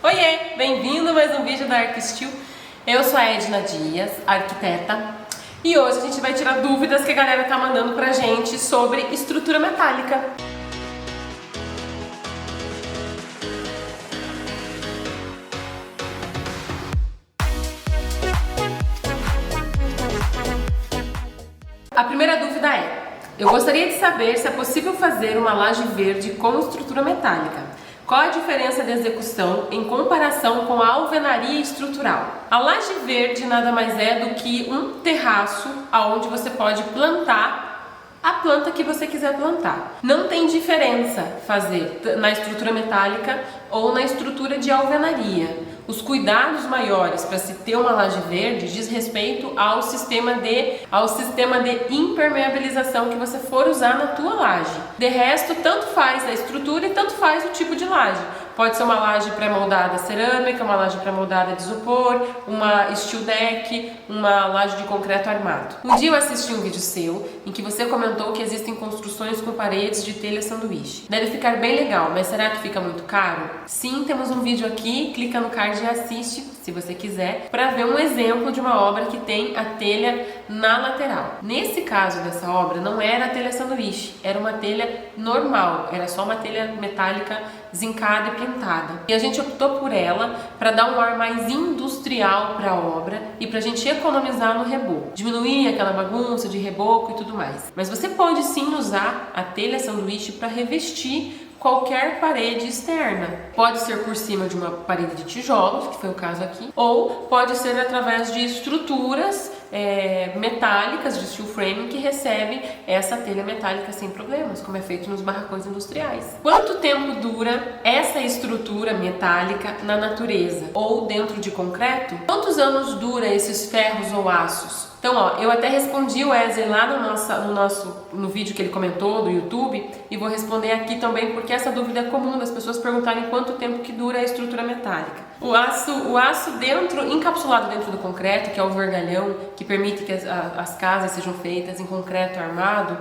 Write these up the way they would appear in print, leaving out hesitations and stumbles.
Oiê, bem-vindo a mais um vídeo da ArcSteel. Eu sou a Edna Dias, arquiteta, e hoje a gente vai tirar dúvidas que a galera tá mandando pra gente sobre estrutura metálica. A primeira dúvida é: eu gostaria de saber se é possível fazer uma laje verde com estrutura metálica. Qual a diferença de execução em comparação com a alvenaria estrutural? A laje verde nada mais é do que um terraço onde você pode plantar a planta que você quiser plantar. Não tem diferença fazer na estrutura metálica ou na estrutura de alvenaria. Os cuidados maiores para se ter uma laje verde diz respeito ao sistema de impermeabilização que você for usar na tua laje. De resto, tanto faz a estrutura e tanto faz o tipo de laje. Pode ser uma laje pré-moldada cerâmica, uma laje pré-moldada de isopor, uma steel deck, uma laje de concreto armado. Um dia eu assisti um vídeo seu em que você comentou que existem construções com paredes de telha sanduíche. Deve ficar bem legal, mas será que fica muito caro? Sim, temos um vídeo aqui, clica no card e assiste, se você quiser, para ver um exemplo de uma obra que tem a telha na lateral. Nesse caso dessa obra, não era a telha sanduíche, era uma telha normal, era só uma telha metálica zincada e pintada. E a gente optou por ela para dar um ar mais industrial para a obra e para a gente economizar no reboco, diminuir aquela bagunça de reboco e tudo mais. Mas você pode sim usar a telha sanduíche para revestir qualquer parede externa. Pode ser por cima de uma parede de tijolos, que foi o caso aqui, ou pode ser através de estruturas metálicas de steel frame que recebem essa telha metálica sem problemas, como é feito nos barracões industriais. Quanto tempo dura essa estrutura metálica na natureza ou dentro de concreto? Quantos anos dura esses ferros ou aços? Então, eu até respondi o Wesley lá no vídeo que ele comentou do YouTube, e vou responder aqui também porque essa dúvida é comum das pessoas perguntarem quanto tempo que dura a estrutura metálica. O aço encapsulado dentro do concreto, que é o vergalhão, que permite que as casas sejam feitas em concreto armado,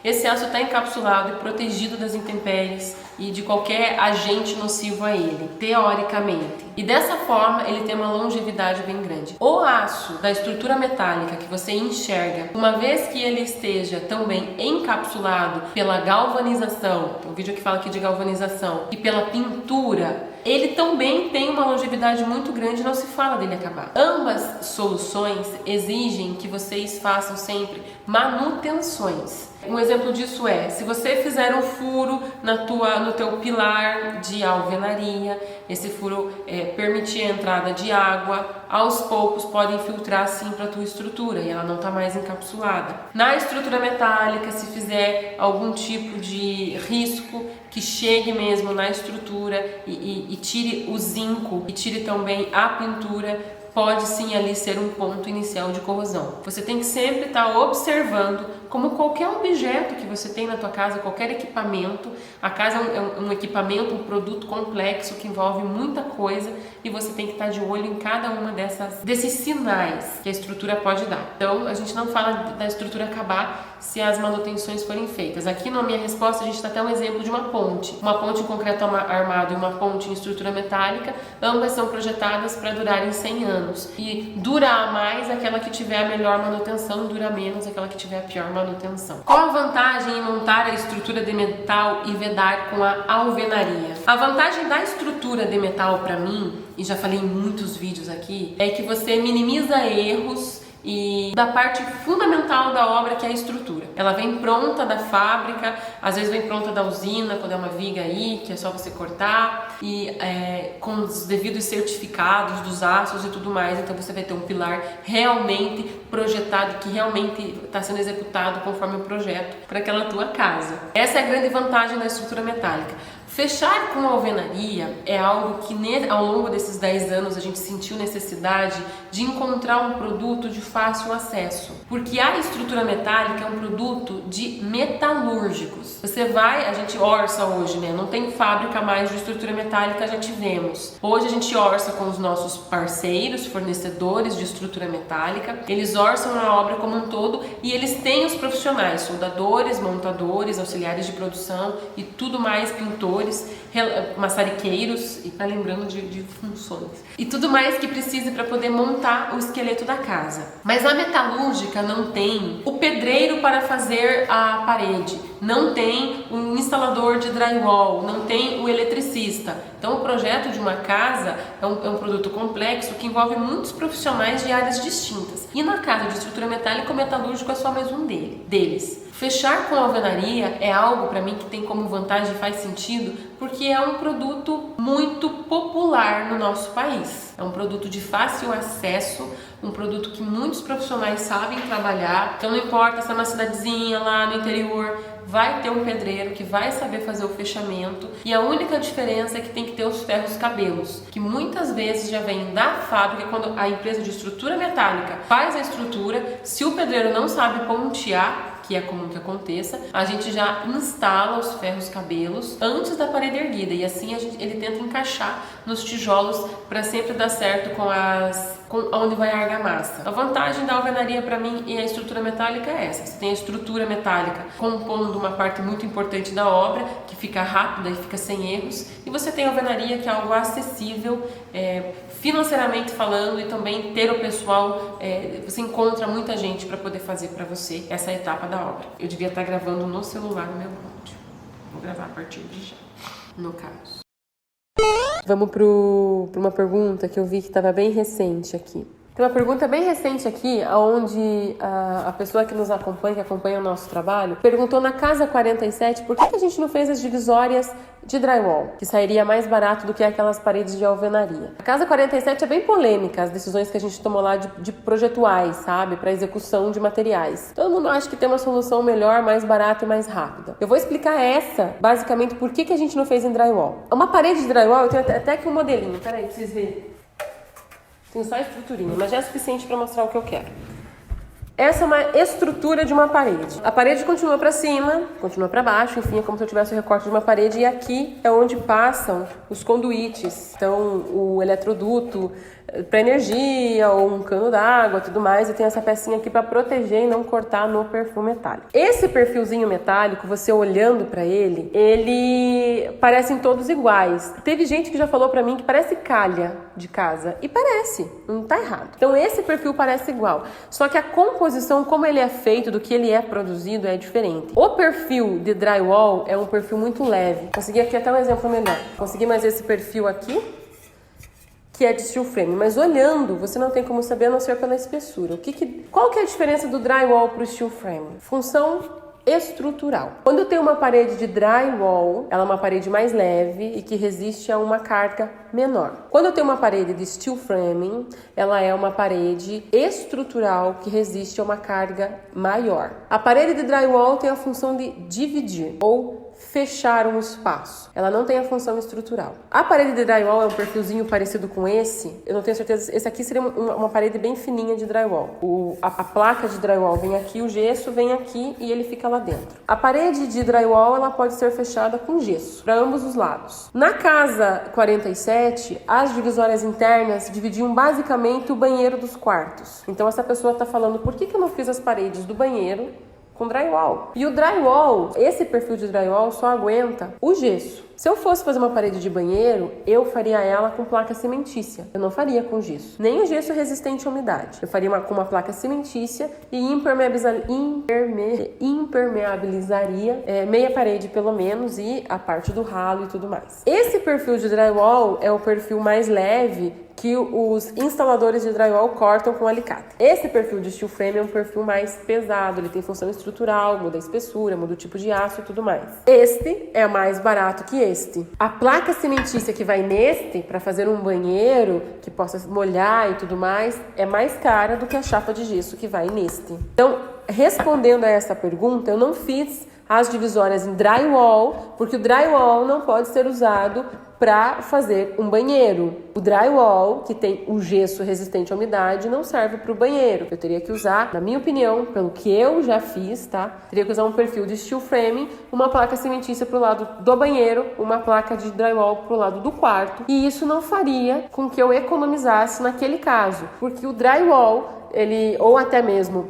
esse aço está encapsulado e protegido das intempéries e de qualquer agente nocivo a ele, teoricamente. E dessa forma ele tem uma longevidade bem grande. O aço da estrutura metálica que você enxerga, uma vez que ele esteja também encapsulado pela galvanização, o vídeo que fala aqui de galvanização, e pela pintura, ele também tem uma longevidade muito grande, não se fala dele acabar. Ambas soluções exigem que vocês façam sempre manutenções. Um exemplo disso é, se você fizer um furo no teu pilar de alvenaria, esse furo permitir a entrada de água, aos poucos pode infiltrar sim para a tua estrutura e ela não está mais encapsulada. Na estrutura metálica, se fizer algum tipo de risco que chegue mesmo na estrutura e tire o zinco e tire também a pintura, pode sim ali ser um ponto inicial de corrosão. Você tem que sempre estar observando, como qualquer objeto que você tem na tua casa, qualquer equipamento. A casa é um equipamento, um produto complexo que envolve muita coisa e você tem que estar de olho em cada uma desses sinais que a estrutura pode dar. Então a gente não fala da estrutura acabar se as manutenções forem feitas. Aqui na minha resposta a gente está até um exemplo de uma ponte em concreto armado e uma ponte em estrutura metálica. Ambas são projetadas para durarem 100 anos. E dura mais aquela que tiver a melhor manutenção, dura menos aquela que tiver a pior manutenção. Qual a vantagem em montar a estrutura de metal e vedar com a alvenaria? A vantagem da estrutura de metal para mim, e já falei em muitos vídeos aqui, é que você minimiza erros e da parte fundamental da obra, que é a estrutura. Ela vem pronta da fábrica, às vezes vem pronta da usina, quando é uma viga aí, que é só você cortar, e com os devidos certificados dos aços e tudo mais. Então você vai ter um pilar realmente projetado, que realmente está sendo executado conforme o projeto para aquela tua casa. Essa é a grande vantagem da estrutura metálica. Fechar com alvenaria é algo que ao longo desses 10 anos a gente sentiu necessidade de encontrar um produto de fácil acesso, porque a estrutura metálica é um produto de metalúrgicos. A gente orça hoje, né? Não tem fábrica mais de estrutura metálica, já tivemos. Hoje a gente orça com os nossos parceiros, fornecedores de estrutura metálica, eles orçam a obra como um todo e eles têm os profissionais, soldadores, montadores, auxiliares de produção e tudo mais, pintores, isoladores, maçariqueiros, e tá lembrando de funções. E tudo mais que precise para poder montar o esqueleto da casa. Mas a metalúrgica não tem o pedreiro para fazer a parede, não tem um instalador de drywall, não tem o eletricista. Então o projeto de uma casa é um produto complexo que envolve muitos profissionais de áreas distintas. E na casa de estrutura metálica, o metalúrgico é só mais um deles. Fechar com alvenaria é algo para mim que tem como vantagem, faz sentido, porque é um produto muito popular no nosso país. É um produto de fácil acesso, um produto que muitos profissionais sabem trabalhar. Então não importa se é uma cidadezinha lá no interior, vai ter um pedreiro que vai saber fazer o fechamento. E a única diferença é que tem que ter os ferros cabelos, que muitas vezes já vem da fábrica. Quando a empresa de estrutura metálica faz a estrutura, se o pedreiro não sabe pontear, que é comum que aconteça, a gente já instala os ferros cabelos antes da parede erguida, e assim ele tenta encaixar nos tijolos para sempre dar certo com onde vai a argamassa. A vantagem da alvenaria para mim e a estrutura metálica é essa: você tem a estrutura metálica compondo uma parte muito importante da obra, que fica rápida e fica sem erros, e você tem a alvenaria, que é algo acessível, financeiramente falando, e também ter o pessoal, você encontra muita gente para poder fazer para você essa etapa da obra. Eu devia estar gravando no celular no meu áudio. Vou gravar a partir de já, no caso. Vamos para uma pergunta que eu vi que estava bem recente aqui. Tem uma pergunta bem recente aqui, onde a pessoa que nos acompanha, que acompanha o nosso trabalho, perguntou na casa 47 por que a gente não fez as divisórias de drywall, que sairia mais barato do que aquelas paredes de alvenaria. A casa 47 é bem polêmica, as decisões que a gente tomou lá de projetuais, sabe, para execução de materiais. Todo mundo acha que tem uma solução melhor, mais barata e mais rápida. Eu vou explicar basicamente, por que a gente não fez em drywall. Uma parede de drywall, eu tenho até aqui um modelinho, peraí, pra vocês verem. Tenho só a estruturinha, mas já é suficiente para mostrar o que eu quero. Essa é uma estrutura de uma parede. A parede continua para cima, continua para baixo, enfim, é como se eu tivesse o recorte de uma parede, e aqui é onde passam os conduítes. Então, o eletroduto para energia, ou um cano d'água, tudo mais, e tem essa pecinha aqui para proteger e não cortar no perfil metálico. Esse perfilzinho metálico, você olhando para ele parecem todos iguais. Teve gente que já falou para mim que parece calha de casa, e parece, não tá errado. Então esse perfil parece igual, só que a composição, como ele é feito, do que ele é produzido, é diferente. O perfil de drywall é um perfil muito leve. Consegui aqui até um exemplo melhor. Consegui mais esse perfil aqui, que é de steel frame, mas olhando você não tem como saber, a não ser pela espessura. Qual que é a diferença do drywall para o steel frame? Função estrutural. Quando eu tenho uma parede de drywall, ela é uma parede mais leve e que resiste a uma carga menor. Quando eu tenho uma parede de steel framing, ela é uma parede estrutural que resiste a uma carga maior. A parede de drywall tem a função de dividir ou fechar um espaço. Ela não tem a função estrutural. A parede de drywall é um perfilzinho parecido com esse. Eu não tenho certeza. Esse aqui seria uma parede bem fininha de drywall. A placa de drywall vem aqui, o gesso vem aqui e ele fica lá dentro. A parede de drywall, ela pode ser fechada com gesso para ambos os lados. Na casa 47, as divisórias internas dividiam basicamente o banheiro dos quartos. Então essa pessoa está falando: por que eu não fiz as paredes do banheiro com drywall? E o drywall, esse perfil de drywall só aguenta o gesso. Se eu fosse fazer uma parede de banheiro, eu faria ela com placa cimentícia. Eu não faria com gesso. Nem o gesso resistente à umidade. Eu faria com uma placa cimentícia e impermeabilizaria meia parede pelo menos, e a parte do ralo e tudo mais. Esse perfil de drywall é o perfil mais leve que os instaladores de drywall cortam com alicate. Esse perfil de steel frame é um perfil mais pesado, ele tem função estrutural, muda a espessura, muda o tipo de aço e tudo mais. Este é mais barato que este. A placa cimentícia que vai neste, para fazer um banheiro que possa molhar e tudo mais, é mais cara do que a chapa de gesso que vai neste. Então, respondendo a essa pergunta, eu não fiz as divisórias em drywall, porque o drywall não pode ser usado para fazer um banheiro. O drywall, que tem o gesso resistente à umidade, não serve para o banheiro. Eu teria que usar, na minha opinião, pelo que eu já fiz, tá? Teria que usar um perfil de steel framing, uma placa cimentícia para o lado do banheiro, uma placa de drywall para o lado do quarto. E isso não faria com que eu economizasse naquele caso, porque o drywall ou até mesmo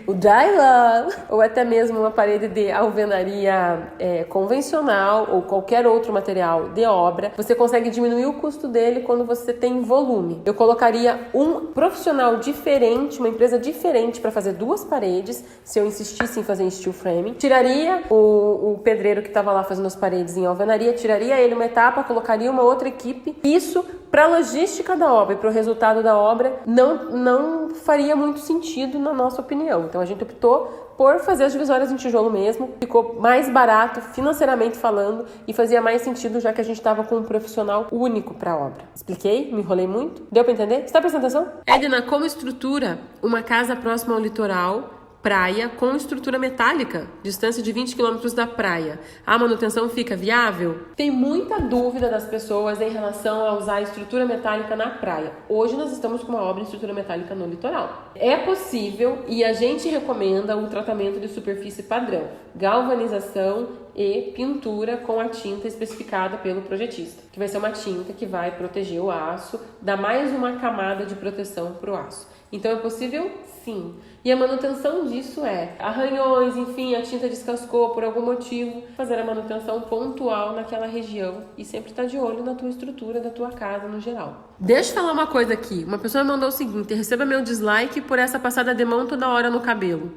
o Dylan, ou até mesmo uma parede de alvenaria convencional ou qualquer outro material de obra, você consegue diminuir o custo dele quando você tem volume. Eu colocaria um profissional diferente, uma empresa diferente para fazer 2 paredes, se eu insistisse em fazer em steel framing. Tiraria o pedreiro que estava lá fazendo as paredes em alvenaria, tiraria ele uma etapa, colocaria uma outra equipe. Isso, para a logística da obra e para o resultado da obra, não faria muito sentido na nossa opinião. Então a gente optou por fazer as divisórias em tijolo mesmo, ficou mais barato financeiramente falando e fazia mais sentido já que a gente estava com um profissional único para a obra. Expliquei? Me enrolei muito? Deu para entender? Você está prestando atenção? Edna, como estrutura uma casa próxima ao litoral, praia, com estrutura metálica, distância de 20 km da praia, a manutenção fica viável? Tem muita dúvida das pessoas em relação a usar estrutura metálica na praia. Hoje nós estamos com uma obra de estrutura metálica no litoral. É possível e a gente recomenda um tratamento de superfície padrão, galvanização e pintura com a tinta especificada pelo projetista, que vai ser uma tinta que vai proteger o aço, dar mais uma camada de proteção para o aço. Então é possível? Sim. E a manutenção disso arranhões, enfim, a tinta descascou por algum motivo, fazer a manutenção pontual naquela região e sempre estar de olho na tua estrutura da tua casa no geral. Deixa eu falar uma coisa aqui. Uma pessoa me mandou o seguinte: receba meu dislike por essa passada de mão toda hora no cabelo.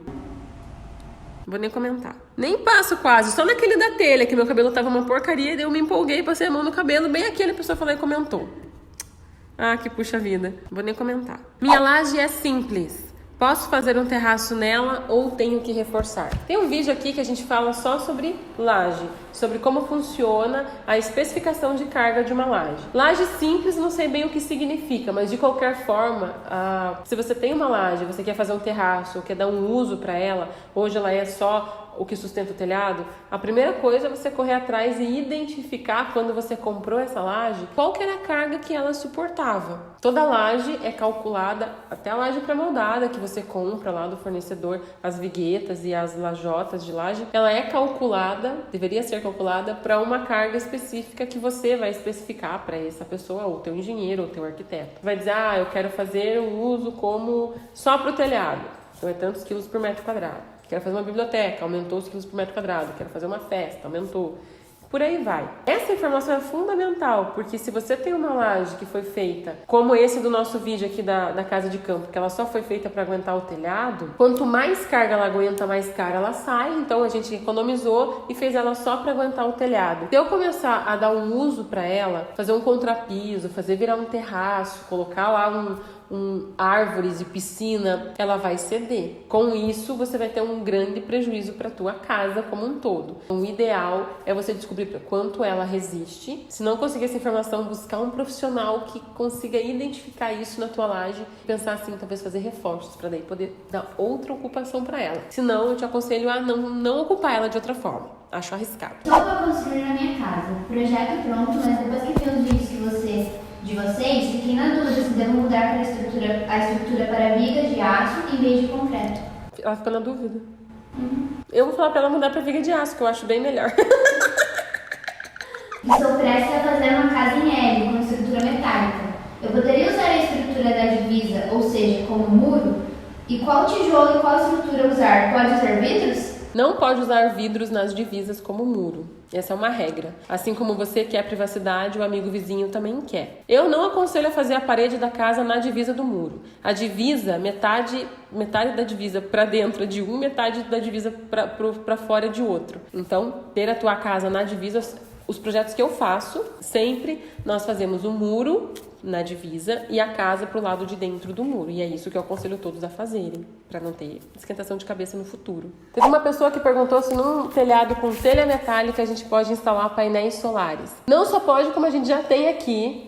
Não vou nem comentar. Nem passo quase, só naquele da telha, que meu cabelo tava uma porcaria, e daí eu me empolguei, passei a mão no cabelo, bem aquele, a pessoa falou e comentou. Ah, que puxa vida. Não vou nem comentar. Minha laje é simples. Posso fazer um terraço nela ou tenho que reforçar? Tem um vídeo aqui que a gente fala só sobre laje, sobre como funciona a especificação de carga de uma laje. Laje simples, não sei bem o que significa, mas de qualquer forma, se você tem uma laje, você quer fazer um terraço, quer dar um uso para ela, hoje ela é só o que sustenta o telhado, a primeira coisa é você correr atrás e identificar, quando você comprou essa laje, qual que era a carga que ela suportava. Toda laje é calculada, até a laje pré-moldada que você compra lá do fornecedor, as viguetas e as lajotas de laje, ela é calculada, deveria ser calculada para uma carga específica que você vai especificar para essa pessoa, ou teu engenheiro, ou teu arquiteto. Vai dizer, eu quero fazer um uso como só para o telhado, então é tantos quilos por metro quadrado. Quero fazer uma biblioteca, aumentou os quilos por metro quadrado. Quero fazer uma festa, aumentou. Por aí vai. Essa informação é fundamental, porque se você tem uma laje que foi feita, como esse do nosso vídeo aqui da casa de campo, que ela só foi feita para aguentar o telhado, quanto mais carga ela aguenta, mais cara ela sai. Então a gente economizou e fez ela só para aguentar o telhado. Se eu começar a dar um uso para ela, fazer um contrapiso, fazer virar um terraço, colocar lá árvores e piscina, ela vai ceder. Com isso, você vai ter um grande prejuízo para a tua casa como um todo. O ideal é você descobrir quanto ela resiste. Se não conseguir essa informação, buscar um profissional que consiga identificar isso na tua laje, pensar assim, talvez fazer reforços para daí poder dar outra ocupação para ela. Se não, eu te aconselho a não ocupar ela de outra forma. Acho arriscado. Estou para construir na minha casa. Projeto pronto, mas depois que vi os vídeos de vocês, fiquei na dúvida se devo mudar a estrutura para vigas de aço em vez de concreto. Ela ficou na dúvida. Eu vou falar para ela mudar para viga de aço, que eu acho bem melhor. Estou prestes a fazer uma casa em L com estrutura metálica. Eu poderia usar a estrutura da divisa, ou seja, como muro? E qual tijolo e qual estrutura usar? Pode usar vidros? Não pode usar vidros nas divisas como muro. Essa é uma regra. Assim como você quer privacidade, o amigo vizinho também quer. Eu não aconselho a fazer a parede da casa na divisa do muro. A divisa, metade da divisa para dentro é de um, metade da divisa para fora é de outro. Então, ter a tua casa na divisa, os projetos que eu faço, sempre nós fazemos um muro na divisa e a casa para o lado de dentro do muro. E é isso que eu aconselho todos a fazerem, para não ter esquentação de cabeça no futuro. Teve uma pessoa que perguntou se num telhado com telha metálica a gente pode instalar painéis solares. Não só pode, como a gente já tem aqui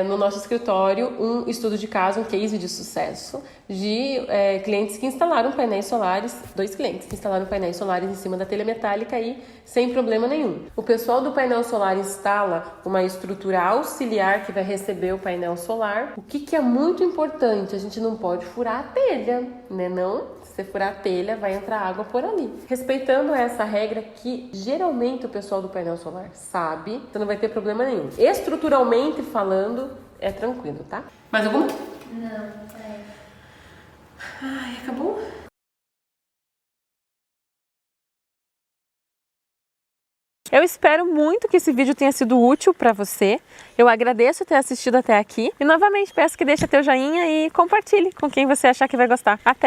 no nosso escritório um estudo de caso, um case de sucesso de clientes que instalaram painéis solares, 2 clientes que instalaram painéis solares em cima da telha metálica e sem problema nenhum. O pessoal do painel solar instala uma estrutura auxiliar que vai receber o painel solar. O que é muito importante, a gente não pode furar a telha, né não? Se você furar a telha, vai entrar água por ali. Respeitando essa regra que geralmente o pessoal do painel solar sabe, então não vai ter problema nenhum. Estruturalmente falando, é tranquilo, tá? Mais alguma? Não, Ai, acabou? Eu espero muito que esse vídeo tenha sido útil para você. Eu agradeço ter assistido até aqui. E novamente peço que deixe teu joinha e compartilhe com quem você achar que vai gostar. Até!